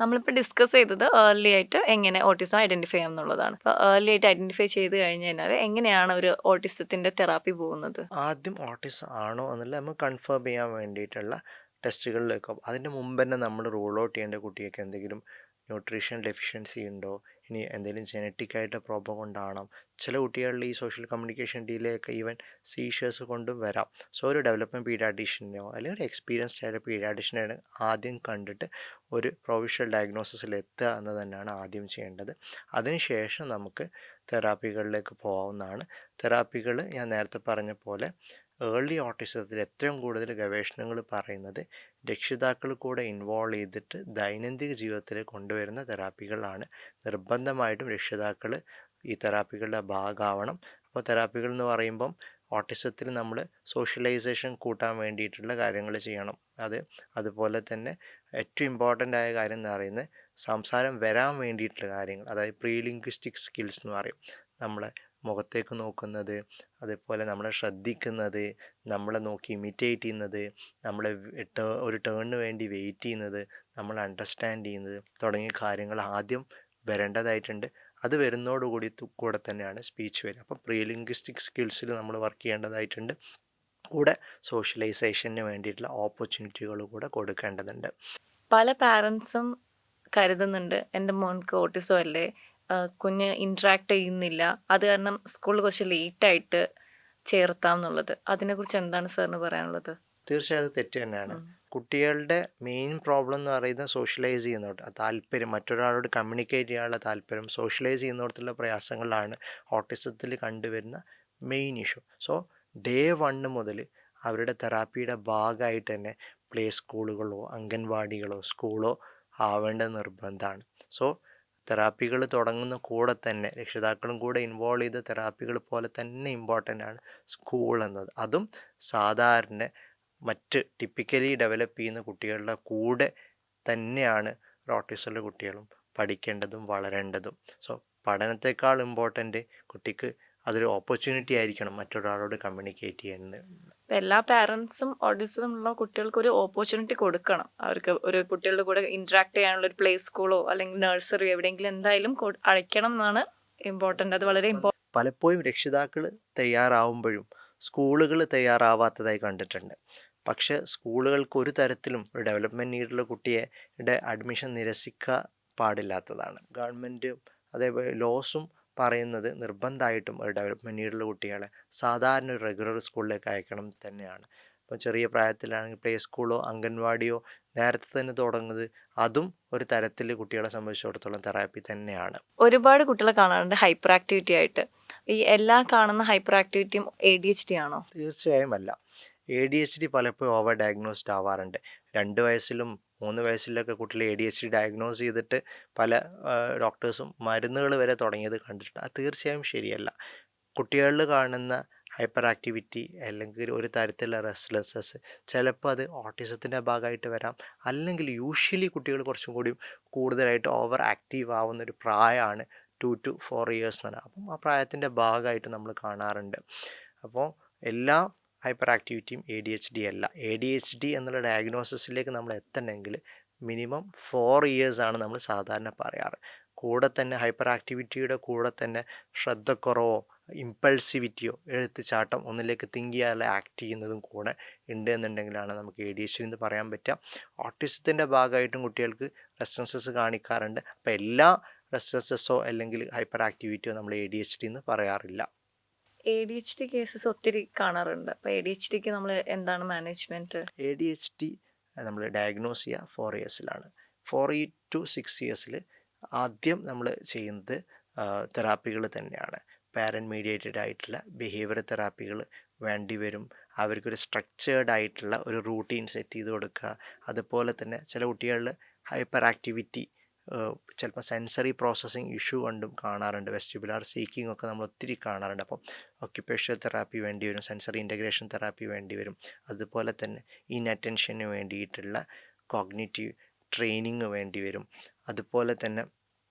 നമ്മളിപ്പോൾ ഡിസ്കസ് ചെയ്തത് ഏർലി ആയിട്ട് എങ്ങനെ ഓട്ടിസം ഐഡൻറ്റിഫൈ ചെയ്യാം എന്നുള്ളതാണ്. അപ്പോൾ ഏർലി ആയിട്ട് ഐഡൻറ്റിഫൈ ചെയ്ത് കഴിഞ്ഞ് കഴിഞ്ഞാൽ എങ്ങനെയാണ് ഒരു ഓട്ടിസത്തിൻ്റെ തെറാപ്പി പോകുന്നത്? ആദ്യം ഓട്ടിസം ആണോ എന്നുള്ളത് നമുക്ക് കൺഫേം ചെയ്യാൻ വേണ്ടിയിട്ടുള്ള ടെസ്റ്റുകളിലേക്ക് പോകും. അതിൻ്റെ മുമ്പ് തന്നെ നമ്മൾ റൂൾ ഔട്ട് ചെയ്യേണ്ട കുട്ടിക്ക് എന്തെങ്കിലും ന്യൂട്രീഷൻ ഡെഫിഷ്യൻസി ഉണ്ടോ, ഇനി എന്തെങ്കിലും ജനറ്റിക് ആയിട്ട് പ്രോബ്ലം കൊണ്ടാണോ. ചില കുട്ടികളിൽ ഈ സോഷ്യൽ കമ്മ്യൂണിക്കേഷൻ ഡിലേ ഒക്കെ ഈവൻ സീഷേഴ്സ് കൊണ്ടും വരാം. സോ ഒരു ഡെവലപ്മെൻറ്റ് പീഡിയാട്രീഷ്യനെയോ അല്ലെങ്കിൽ ഒരു എക്സ്പീരിയൻസ്ഡ് ആയിട്ട് പീഡിയാട്രീഷ്യനെയാണ് ആദ്യം കണ്ടിട്ട് ഒരു പ്രൊവിഷ്യൽ ഡയഗ്നോസിസിൽ എത്തുക എന്ന് തന്നെയാണ് ആദ്യം ചെയ്യേണ്ടത്. അതിനുശേഷം നമുക്ക് തെറാപ്പികളിലേക്ക് പോകാവുന്നതാണ്. തെറാപ്പികൾ ഞാൻ നേരത്തെ പറഞ്ഞ പോലെ ഏർലി ഓട്ടിസത്തിൽ ഏറ്റവും കൂടുതൽ ഗവേഷണങ്ങൾ പറയുന്നത് രക്ഷിതാക്കൾ കൂടെ ഇൻവോൾവ് ചെയ്തിട്ട് ദൈനംദിന ജീവിതത്തിൽ കൊണ്ടുവരുന്ന തെറാപ്പികളാണ്. നിർബന്ധമായിട്ടും രക്ഷിതാക്കൾ ഈ തെറാപ്പികളുടെ ഭാഗമാവണം. അപ്പോൾ തെറാപ്പികൾ എന്ന് പറയുമ്പം ഓട്ടിസത്തിൽ നമ്മൾ സോഷ്യലൈസേഷൻ കൂട്ടാൻ വേണ്ടിയിട്ടുള്ള കാര്യങ്ങൾ ചെയ്യണം. അതുപോലെ തന്നെ ഏറ്റവും ഇമ്പോർട്ടൻ്റ് ആയ കാര്യം എന്ന് പറയുന്നത് സംസാരം വരാൻ വേണ്ടിയിട്ടുള്ള കാര്യങ്ങൾ, അതായത് പ്രീ ലിംഗ്വിസ്റ്റിക് സ്കിൽസ് എന്ന് പറയും. നമ്മളെ മുഖത്തേക്ക് നോക്കുന്നത്, അതുപോലെ നമ്മളെ ശ്രദ്ധിക്കുന്നത്, നമ്മളെ നോക്കി ഇമിറ്റേറ്റ് ചെയ്യുന്നത്, നമ്മളെ ഒരു ടേണിന് വേണ്ടി വെയിറ്റ് ചെയ്യുന്നത്, നമ്മളെ അണ്ടർസ്റ്റാൻഡ് ചെയ്യുന്നത് തുടങ്ങിയ കാര്യങ്ങൾ ആദ്യം വരേണ്ടതായിട്ടുണ്ട്. അത് വരുന്നതോടുകൂടി കൂടെ തന്നെയാണ് സ്പീച്ച് വരിക. അപ്പോൾ പ്രീ ലിംഗ്വിസ്റ്റിക് സ്കിൽസിൽ നമ്മൾ വർക്ക് ചെയ്യേണ്ടതായിട്ടുണ്ട്. കൂടെ സോഷ്യലൈസേഷന് വേണ്ടിയിട്ടുള്ള ഓപ്പർച്യൂണിറ്റികൾ കൂടെ കൊടുക്കേണ്ടതുണ്ട്. പല പാരൻസും കരുതുന്നുണ്ട് എൻ്റെ മോൻക്ക് ഓട്ടിസം അല്ലേ, കുഞ്ഞ് ഇൻട്രാക്ട് ചെയ്യുന്നില്ല, അത് കാരണം സ്കൂളിൽ കുറച്ച് ലേറ്റായിട്ട് ചേർത്താം എന്നുള്ളത്. അതിനെക്കുറിച്ച് എന്താണ് സാറിന് പറയാനുള്ളത്? തീർച്ചയായും അത് തെറ്റ് തന്നെയാണ്. കുട്ടികളുടെ മെയിൻ പ്രോബ്ലം എന്ന് പറയുന്നത് സോഷ്യലൈസ് ചെയ്യുന്നോട്ട് താല്പര്യം, മറ്റൊരാളോട് കമ്മ്യൂണിക്കേറ്റ് ചെയ്യാനുള്ള താല്പര്യം, സോഷ്യലൈസ് ചെയ്യുന്നിടത്തുള്ള പ്രയാസങ്ങളാണ് ഓട്ടിസത്തിൽ കണ്ടുവരുന്ന മെയിൻ ഇഷ്യൂ. സോ ഡേ 1 മുതൽ അവരുടെ തെറാപ്പിയുടെ ഭാഗമായിട്ട് തന്നെ പ്ലേ സ്കൂളുകളോ അംഗൻവാടികളോ സ്കൂളോ ആവേണ്ടത് നിർബന്ധമാണ്. സോ തെറാപ്പികൾ തുടങ്ങുന്ന കൂടെ തന്നെ രക്ഷിതാക്കളും കൂടെ ഇൻവോൾവ് ചെയ്ത തെറാപ്പികൾ പോലെ തന്നെ ഇമ്പോർട്ടൻ്റ് ആണ് സ്കൂൾ എന്നത്. അതും സാധാരണ മറ്റ് ടിപ്പിക്കലി ഡെവലപ്പ് ചെയ്യുന്ന കുട്ടികളുടെ കൂടെ തന്നെയാണ് ഓട്ടിസമുള്ള കുട്ടികളും പഠിക്കേണ്ടതും വളരേണ്ടതും. സോ പഠനത്തെക്കാൾ ഇമ്പോർട്ടൻ്റ് കുട്ടിക്ക് അതൊരു ഓപ്പർച്യൂണിറ്റി ആയിരിക്കണം മറ്റൊരാളോട് കമ്മ്യൂണിക്കേറ്റ് ചെയ്യുന്നത്. എല്ലാ പാരൻസും ഓട്ടിസം ഉള്ള കുട്ടികൾക്ക് ഒരു ഓപ്പർച്യൂണിറ്റി കൊടുക്കണം. അവർക്ക് ഒരു കുട്ടികളുടെ കൂടെ ഇൻട്രാക്ട് ചെയ്യാനുള്ള ഒരു പ്ലേ സ്കൂളോ അല്ലെങ്കിൽ നഴ്സറിയോ എവിടെയെങ്കിലും എന്തായാലും അയക്കണം എന്നാണ് ഇമ്പോർട്ടൻ്റ്. അത് വളരെ പലപ്പോഴും രക്ഷിതാക്കൾ തയ്യാറാവുമ്പോഴും സ്കൂളുകൾ തയ്യാറാവാത്തതായി കണ്ടിട്ടുണ്ട്. പക്ഷേ സ്കൂളുകൾക്ക് ഒരു തരത്തിലും ഒരു ഡെവലപ്മെൻറ്റ് നീഡുള്ള കുട്ടിയുടെ അഡ്മിഷൻ നിരസിക്കാൻ പാടില്ലാത്തതാണ്. ഗവൺമെൻറ്റും അതേപോലെ ലോസും പറയുന്നത് നിർബന്ധമായിട്ടും ഒരു ഡെവലപ്മെൻറ്റ് നീഡുള്ള കുട്ടികളെ സാധാരണ ഒരു റെഗുലർ സ്കൂളിലേക്ക് അയക്കണം തന്നെയാണ്. ഇപ്പോൾ ചെറിയ പ്രായത്തിലാണെങ്കിൽ പ്ലേ സ്കൂളോ അംഗൻവാടിയോ നേരത്തെ തന്നെ തുടങ്ങുന്നത് അതും ഒരു തരത്തിൽ കുട്ടികളെ സംബന്ധിച്ചിടത്തോളം തെറാപ്പി തന്നെയാണ്. ഒരുപാട് കുട്ടികളെ കാണാറുണ്ട് ഹൈപ്പർ ആക്ടിവിറ്റി ആയിട്ട്. ഈ എല്ലാ കാണുന്ന ഹൈപ്പർ ആക്ടിവിറ്റിയും ADHD ആണോ? തീർച്ചയായും അല്ല. ADHD പലപ്പോഴും ഓവർ ഡയഗ്നോസ്ഡ് ആവാറുണ്ട്. 2 വയസ്സിലും 3 വയസ്സിലൊക്കെ കുട്ടികളെ ADHD ഡയഗ്നോസ് ചെയ്തിട്ട് പല ഡോക്ടേഴ്സും മരുന്നുകൾ വരെ തുടങ്ങിയത് കണ്ടിട്ടുണ്ട്. അത് തീർച്ചയായും ശരിയല്ല. കുട്ടികളിൽ കാണുന്ന ഹൈപ്പർ ആക്ടിവിറ്റി അല്ലെങ്കിൽ ഒരു തരത്തിലുള്ള റെസ്റ്റ്ലെസ്നെസ് ചിലപ്പോൾ അത് ഓട്ടിസത്തിൻ്റെ ഭാഗമായിട്ട് വരാം. അല്ലെങ്കിൽ യൂഷ്വലി കുട്ടികൾ കുറച്ചും കൂടി കൂടുതലായിട്ട് ഓവർ ആക്റ്റീവ് ആവുന്നൊരു പ്രായമാണ് 2 to 4 years എന്ന് പറയുന്നത്. അപ്പം ആ പ്രായത്തിൻ്റെ ഭാഗമായിട്ട് നമ്മൾ കാണാറുണ്ട്. അപ്പോൾ എല്ലാ ഹൈപ്പർ ആക്ടിവിറ്റിയും ADHD അല്ല. ADHD എന്നുള്ള ഡയഗ്നോസിസിലേക്ക് നമ്മൾ എത്തണമെങ്കിൽ മിനിമം 4 years ആണ് നമ്മൾ സാധാരണ പറയാറ്. കൂടെ തന്നെ ഹൈപ്പർ ആക്ടിവിറ്റിയുടെ കൂടെ തന്നെ ശ്രദ്ധക്കുറവോ ഇമ്പൾസിവിറ്റിയോ എടുത്തുചാട്ടം ഒന്നിലേക്ക് തിങ്ക് ചെയ്യാതെ ആക്ട് ചെയ്യുന്നതും കൂടെ ഉണ്ട് എന്നുണ്ടെങ്കിലാണ് നമുക്ക് ADHD എന്ന് പറയാൻ പറ്റുക. ഓട്ടിസത്തിൻ്റെ ഭാഗമായിട്ടും കുട്ടികൾക്ക് റെസ്റ്റ്ലെസ്നെസ് കാണിക്കാറുണ്ട്. അപ്പോൾ എല്ലാ റെസ്റ്റ്ലെസ്നെസ്സോ അല്ലെങ്കിൽ ഹൈപ്പർ ആക്ടിവിറ്റിയോ നമ്മൾ ADHD എന്ന് പറയാറില്ല. ADHD കേസസ് ഒത്തിരി കാണാറുണ്ട്. അപ്പോൾ ADHDക്ക് നമ്മൾ എന്താണ് മാനേജ്മെൻറ്റ്? ADHD നമ്മൾ ഡയഗ്നോസ് ചെയ്യുക 4 yearsലാണ്. 4 to 6 years ആദ്യം നമ്മൾ ചെയ്യുന്നത് തെറാപ്പികൾ തന്നെയാണ്. പാരൻറ്റ് മീഡിയേറ്റഡ് ആയിട്ടുള്ള ബിഹേവിയർ തെറാപ്പികൾ വേണ്ടി വരും. അവർക്കൊരു സ്ട്രക്ചേർഡ് ആയിട്ടുള്ള ഒരു റൂട്ടീൻ സെറ്റ് ചെയ്ത് കൊടുക്കുക. അതുപോലെ തന്നെ ചില കുട്ടികളിൽ ഹൈപ്പർ ആക്ടിവിറ്റി ചിലപ്പോൾ സെൻസറി പ്രോസസ്സിങ് ഇഷ്യൂ കൊണ്ടും കാണാറുണ്ട്. വെസ്റ്റിബുലാർ സീക്കിംഗ് ഒക്കെ നമ്മൾ ഒത്തിരി കാണാറുണ്ട്. അപ്പം ഒക്യുപേഷണൽ തെറാപ്പി വേണ്ടി വരും, സെൻസറി ഇൻ്റഗ്രേഷൻ തെറാപ്പി വേണ്ടി വരും. അതുപോലെ തന്നെ ഇൻഅറ്റൻഷന് വേണ്ടിയിട്ടുള്ള കോഗ്നിറ്റീവ് ട്രെയിനിങ് വേണ്ടി വരും. അതുപോലെ തന്നെ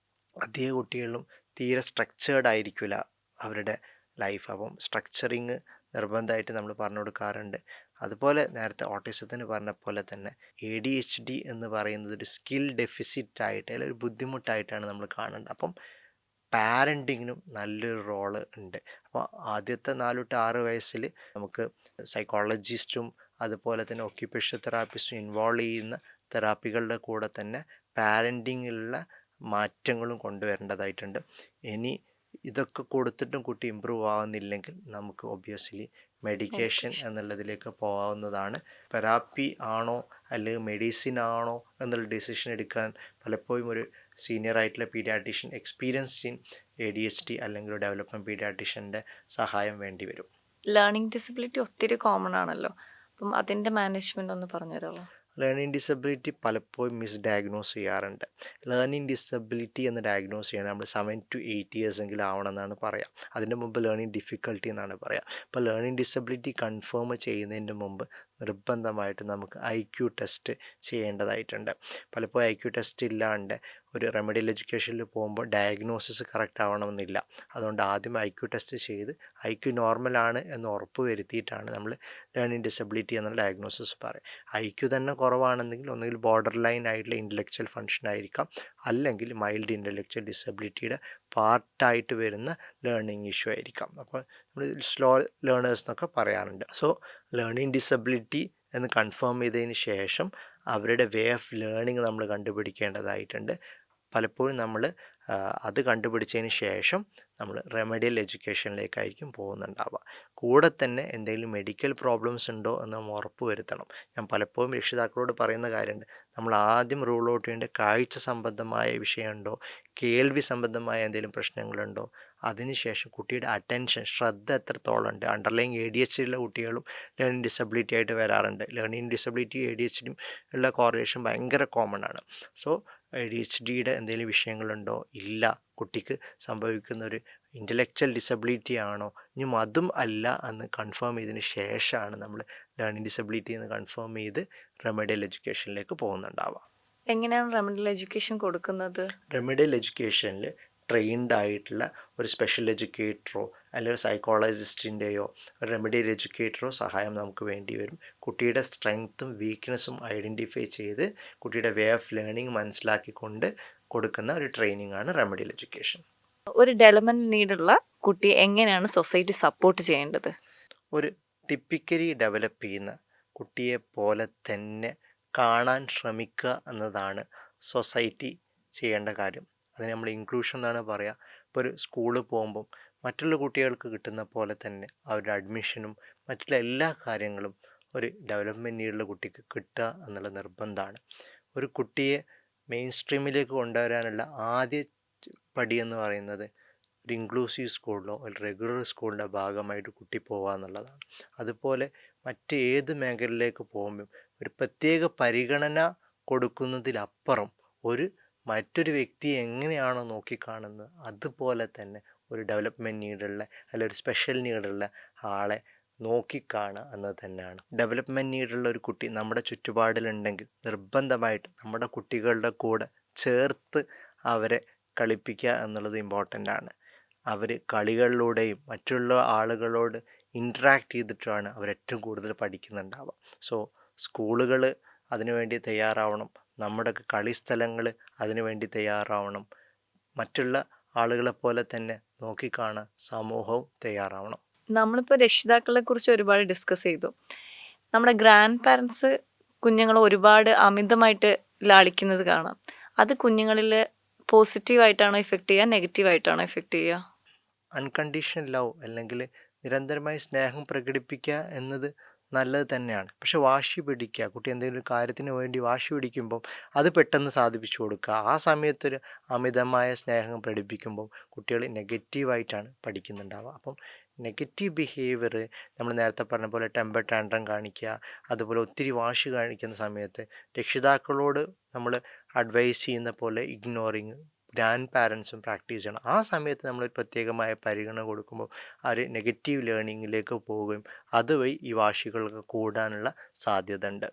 അധിക കുട്ടികളിലും തീരെ സ്ട്രക്ചേർഡ് ആയിരിക്കില്ല അവരുടെ ലൈഫ്. അപ്പം സ്ട്രക്ചറിങ് നിർബന്ധമായിട്ട് നമ്മൾ പറഞ്ഞു കൊടുക്കാറുണ്ട്. അതുപോലെ നേരത്തെ ഓട്ടിസത്തിന് പറഞ്ഞ പോലെ തന്നെ ADHD എന്ന് പറയുന്നത് ഒരു സ്കിൽ ഡെഫിസിറ്റ് ആയിട്ട് അല്ലെങ്കിൽ ഒരു ബുദ്ധിമുട്ടായിട്ടാണ് നമ്മൾ കാണേണ്ടത്. അപ്പം പാരൻറ്റിങ്ങിനും നല്ലൊരു റോള് ഉണ്ട്. അപ്പോൾ ആദ്യത്തെ 4 to 6 വയസ്സിൽ നമുക്ക് സൈക്കോളജിസ്റ്റും അതുപോലെ തന്നെ ഒക്യുപേഷണൽ തെറാപ്പിസ്റ്റും ഇൻവോൾവ് ചെയ്യുന്ന തെറാപ്പികളുടെ കൂടെ തന്നെ പാരൻറ്റിങ്ങിലുള്ള മാറ്റങ്ങളും കൊണ്ടുവരേണ്ടതായിട്ടുണ്ട്. ഇനി ഇതൊക്കെ കൊടുത്തിട്ടും കുട്ടി ഇമ്പ്രൂവ് ആവുന്നില്ലെങ്കിൽ നമുക്ക് ഒബ്വിയസ്ലി മെഡിക്കേഷൻ എന്നുള്ളതിലേക്ക് പോകാവുന്നതാണ്. തെറാപ്പി ആണോ അല്ലെങ്കിൽ മെഡിസിൻ ആണോ എന്നുള്ള ഡിസിഷൻ എടുക്കാൻ പലപ്പോഴും ഒരു സീനിയർ ആയിട്ടുള്ള പീഡിയാട്രീഷ്യൻ എക്സ്പീരിയൻസ് ഇൻ ADHD അല്ലെങ്കിൽ ഒരു ഡെവലപ്മെൻറ്റ് പീഡിയാട്രീഷ്യൻ്റെ സഹായം വേണ്ടി വരും. ലേണിംഗ് ഡിസബിലിറ്റി ഒത്തിരി കോമൺ ആണല്ലോ. അപ്പം അതിൻ്റെ മാനേജ്മെൻ്റ് ഒന്ന് പറഞ്ഞുതരാമോ? ലേണിംഗ് ഡിസബിലിറ്റി പലപ്പോഴും മിസ്ഡയഗ്നോസ് ചെയ്യാറുണ്ട്. ലേണിംഗ് ഡിസബിലിറ്റി എന്ന് ഡയഗ്നോസ് ചെയ്യണം നമ്മൾ 7 to 8 ഇയേഴ്സ് എങ്കിലും ആവണമെന്നാണ് പറയുക. അതിൻ്റെ മുമ്പ് ലേണിംഗ് ഡിഫിക്കൽട്ടി എന്നാണ് പറയുക. അപ്പോൾ ലേണിംഗ് ഡിസബിലിറ്റി കൺഫേം ചെയ്യുന്നതിന് മുമ്പ് നിർബന്ധമായിട്ട് നമുക്ക് IQ ടെസ്റ്റ് ചെയ്യേണ്ടതായിട്ടുണ്ട്. പലപ്പോഴും IQ ടെസ്റ്റ് ഇല്ലാണ്ട് ഒരു റെമഡിയൽ എഡ്യൂക്കേഷനിൽ പോകുമ്പോൾ ഡയഗ്നോസിസ് കറക്റ്റ് ആവണമെന്നില്ല. അതുകൊണ്ട് ആദ്യം IQ ടെസ്റ്റ് ചെയ്ത് IQ നോർമലാണ് എന്ന് ഉറപ്പ് വരുത്തിയിട്ടാണ് നമ്മൾ ലേണിംഗ് ഡിസബിലിറ്റി എന്നുള്ള ഡയഗ്നോസിസ് പറയുക. IQ തന്നെ കുറവാണെന്നെങ്കിൽ ഒന്നുകിൽ ബോർഡർ ലൈൻ ആയിട്ടുള്ള ഇൻ്റലക്ച്വൽ ഫങ്ഷൻ ആയിരിക്കാം, അല്ലെങ്കിൽ മൈൽഡ് ഇൻ്റലക്ച്വൽ ഡിസബിലിറ്റിയുടെ പാർട്ടായിട്ട് വരുന്ന ലേണിംഗ് ഇഷ്യൂ ആയിരിക്കാം. അപ്പോൾ നമ്മൾ സ്ലോ ലേണേഴ്സ് എന്നൊക്കെ പറയാറുണ്ട്. സോ ലേണിംഗ് ഡിസബിലിറ്റി എന്ന് കൺഫേം ചെയ്തതിന് ശേഷം അവരുടെ വേ ഓഫ് ലേണിംഗ് നമ്മൾ കണ്ടുപിടിക്കേണ്ടതായിട്ടുണ്ട്. പലപ്പോഴും നമ്മൾ അത് കണ്ടുപിടിച്ചതിന് ശേഷം നമ്മൾ റെമഡിയൽ എഡ്യൂക്കേഷനിലേക്കായിരിക്കും പോകുന്നുണ്ടാവുക. കൂടെ തന്നെ എന്തെങ്കിലും മെഡിക്കൽ പ്രോബ്ലംസ് ഉണ്ടോ എന്ന് നമ്മൾ ഉറപ്പ് വരുത്തണം. ഞാൻ പലപ്പോഴും രക്ഷിതാക്കളോട് പറയുന്ന കാര്യമുണ്ട്, നമ്മൾ ആദ്യം റൂൾ ഔട്ട് ചെയ്യേണ്ട കാഴ്ച സംബന്ധമായ വിഷയമുണ്ടോ, കേൾവി സംബന്ധമായ എന്തെങ്കിലും പ്രശ്നങ്ങളുണ്ടോ, അതിനുശേഷം കുട്ടിയുടെ അറ്റൻഷൻ ശ്രദ്ധ എത്രത്തോളം ഉണ്ട്. അണ്ടർലൈങ് ADHD ഉള്ള കുട്ടികളും ലേണിംഗ് ഡിസബിലിറ്റി ആയിട്ട് വരാറുണ്ട്. ലേണിംഗ് ഡിസബിലിറ്റി ADHD ഉള്ള കോറിലേഷൻ ഭയങ്കര കോമൺ ആണ്. സോ ADHDയുടെ എന്തെങ്കിലും വിഷയങ്ങളുണ്ടോ, ഇല്ല, കുട്ടിക്ക് സംഭവിക്കുന്ന ഒരു ഇൻ്റലക്ച്വൽ ഡിസബിലിറ്റി ആണോ, ഇനി അതും അല്ല എന്ന് കൺഫേം ചെയ്തതിന് ശേഷമാണ് നമ്മൾ ലേണിംഗ് ഡിസബിലിറ്റി എന്ന് കൺഫേം ചെയ്ത് റെമഡിയൽ എഡ്യൂക്കേഷനിലേക്ക് പോകുന്നുണ്ടാവുക. എങ്ങനെയാണ് റെമഡിയൽ എഡ്യൂക്കേഷൻ കൊടുക്കുന്നത്? റെമഡിയൽ എഡ്യൂക്കേഷനിൽ ട്രെയിൻഡ് ആയിട്ടുള്ള ഒരു സ്പെഷ്യൽ എഡ്യൂക്കേറ്ററോ അല്ലെങ്കിൽ സൈക്കോളജിസ്റ്റിൻ്റെയോ റെമഡിയൽ എഡ്യൂക്കേറ്ററോ സഹായം നമുക്ക് വേണ്ടി വരും. കുട്ടിയുടെ സ്ട്രെങ്ത്തും വീക്ക്നെസ്സും ഐഡൻറ്റിഫൈ ചെയ്ത് കുട്ടിയുടെ വേ ഓഫ് ലേണിംഗ് മനസ്സിലാക്കിക്കൊണ്ട് കൊടുക്കുന്ന ഒരു ട്രെയിനിങ് ആണ് റെമഡിയൽ എഡ്യൂക്കേഷൻ. ഒരു ഡെവലപ്മെൻറ്റ് നീഡുള്ള കുട്ടിയെ എങ്ങനെയാണ് സൊസൈറ്റി സപ്പോർട്ട് ചെയ്യേണ്ടത്? ഒരു ടിപ്പിക്കലി ഡെവലപ്പ് ചെയ്യുന്ന കുട്ടിയെ പോലെ തന്നെ കാണാൻ ശ്രമിക്കുക എന്നതാണ് സൊസൈറ്റി ചെയ്യേണ്ട കാര്യം. അതിന് നമ്മൾ ഇൻക്ലൂഷൻ എന്നാണ് പറയുക. ഇപ്പോൾ ഒരു സ്കൂളിൽ പോകുമ്പം മറ്റുള്ള കുട്ടികൾക്ക് കിട്ടുന്ന പോലെ തന്നെ അവരുടെ അഡ്മിഷനും മറ്റുള്ള എല്ലാ കാര്യങ്ങളും ഒരു ഡെവലപ്മെൻറ്റ് നീഡുള്ള കുട്ടിക്ക് കിട്ടുക എന്നുള്ള നിർബന്ധമാണ്. ഒരു കുട്ടിയെ മെയിൻ സ്ട്രീമിലേക്ക് കൊണ്ടുവരാനുള്ള ആദ്യ പടി എന്ന് പറയുന്നത് ഒരു ഇൻക്ലൂസീവ് സ്കൂളിലോ ഒരു റെഗുലർ സ്കൂളിൻ്റെ ഭാഗമായിട്ട് കുട്ടി പോകുക എന്നുള്ളതാണ്. അതുപോലെ മറ്റേത് മേഖലയിലേക്ക് പോകുമ്പോൾ ഒരു പ്രത്യേക പരിഗണന കൊടുക്കുന്നതിലപ്പുറം മറ്റൊരു വ്യക്തിയെ എങ്ങനെയാണോ നോക്കിക്കാണുന്നത് അതുപോലെ തന്നെ ഒരു ഡെവലപ്മെൻറ്റ് നീഡുള്ള അല്ലെങ്കിൽ ഒരു സ്പെഷ്യൽ നീഡുള്ള ആളെ നോക്കിക്കാണുക എന്നത് തന്നെയാണ്. ഡെവലപ്മെൻറ്റ് നീഡുള്ള ഒരു കുട്ടി നമ്മുടെ ചുറ്റുപാടിലുണ്ടെങ്കിൽ നിർബന്ധമായിട്ട് നമ്മുടെ കുട്ടികളുടെ കൂടെ ചേർത്ത് അവരെ കളിപ്പിക്കുക എന്നുള്ളത് ഇമ്പോർട്ടൻ്റ് ആണ്. അവർ കളികളിലൂടെയും മറ്റുള്ള ആളുകളോട് ഇൻട്രാക്ട് ചെയ്തിട്ടാണ് അവരേറ്റവും കൂടുതൽ പഠിക്കുന്നുണ്ടാവുക. സോ സ്കൂളുകൾ അതിനുവേണ്ടി തയ്യാറാവണം, നമ്മുടെ കളിസ്ഥലങ്ങൾ അതിനുവേണ്ടി തയ്യാറാവണം, മറ്റുള്ള ആളുകളെ പോലെ തന്നെ നോക്കിക്കാണാൻ സമൂഹവും തയ്യാറാവണം. നമ്മളിപ്പോൾ രക്ഷിതാക്കളെ കുറിച്ച് ഒരുപാട് ഡിസ്കസ് ചെയ്തു. നമ്മുടെ ഗ്രാൻഡ് പാരൻസ് കുഞ്ഞുങ്ങളെ ഒരുപാട് അമിതമായിട്ട് ലാളിക്കുന്നത് കാണാം. അത് കുഞ്ഞുങ്ങളിൽ പോസിറ്റീവായിട്ടാണോ എഫക്റ്റ് ചെയ്യുക, നെഗറ്റീവായിട്ടാണോ എഫക്റ്റ് ചെയ്യുക? അൺകണ്ടീഷണൽ ലവ് അല്ലെങ്കിൽ നിരന്തരമായി സ്നേഹം പ്രകടിപ്പിക്കുക എന്നത് നല്ലത് തന്നെയാണ്. പക്ഷെ വാശി പിടിക്കുക, കുട്ടി എന്തെങ്കിലും ഒരു കാര്യത്തിന് വേണ്ടി വാശി പിടിക്കുമ്പം അത് പെട്ടെന്ന് സാധിപ്പിച്ചു കൊടുക്കുക, ആ സമയത്തൊരു അമിതമായ സ്നേഹം പ്രകടിപ്പിക്കുമ്പോൾ കുട്ടികൾ നെഗറ്റീവായിട്ടാണ് പഠിക്കുന്നുണ്ടാവുക. അപ്പം നെഗറ്റീവ് ബിഹേവിയർ നമ്മൾ നേരത്തെ പറഞ്ഞ പോലെ ടെമ്പർ ടാൻട്രം കാണിക്കുക, അതുപോലെ ഒത്തിരി വാശി കാണിക്കുന്ന സമയത്ത് രക്ഷിതാക്കളോട് നമ്മൾ അഡ്വൈസ് ചെയ്യുന്ന പോലെ ഇഗ്നോറിങ് ഗ്രാൻഡ് പാരൻസും പ്രാക്ടീസ് ചെയ്യണം. ആ സമയത്ത് നമ്മൾ പ്രത്യേകമായ പരിഗണന കൊടുക്കുമ്പോൾ ആ ഒരു നെഗറ്റീവ് ലേണിങ്ങിലേക്ക് പോവുകയും അതുവഴി ഈ വാശികളൊക്കെ കൂടാനുള്ള സാധ്യത ഉണ്ട്.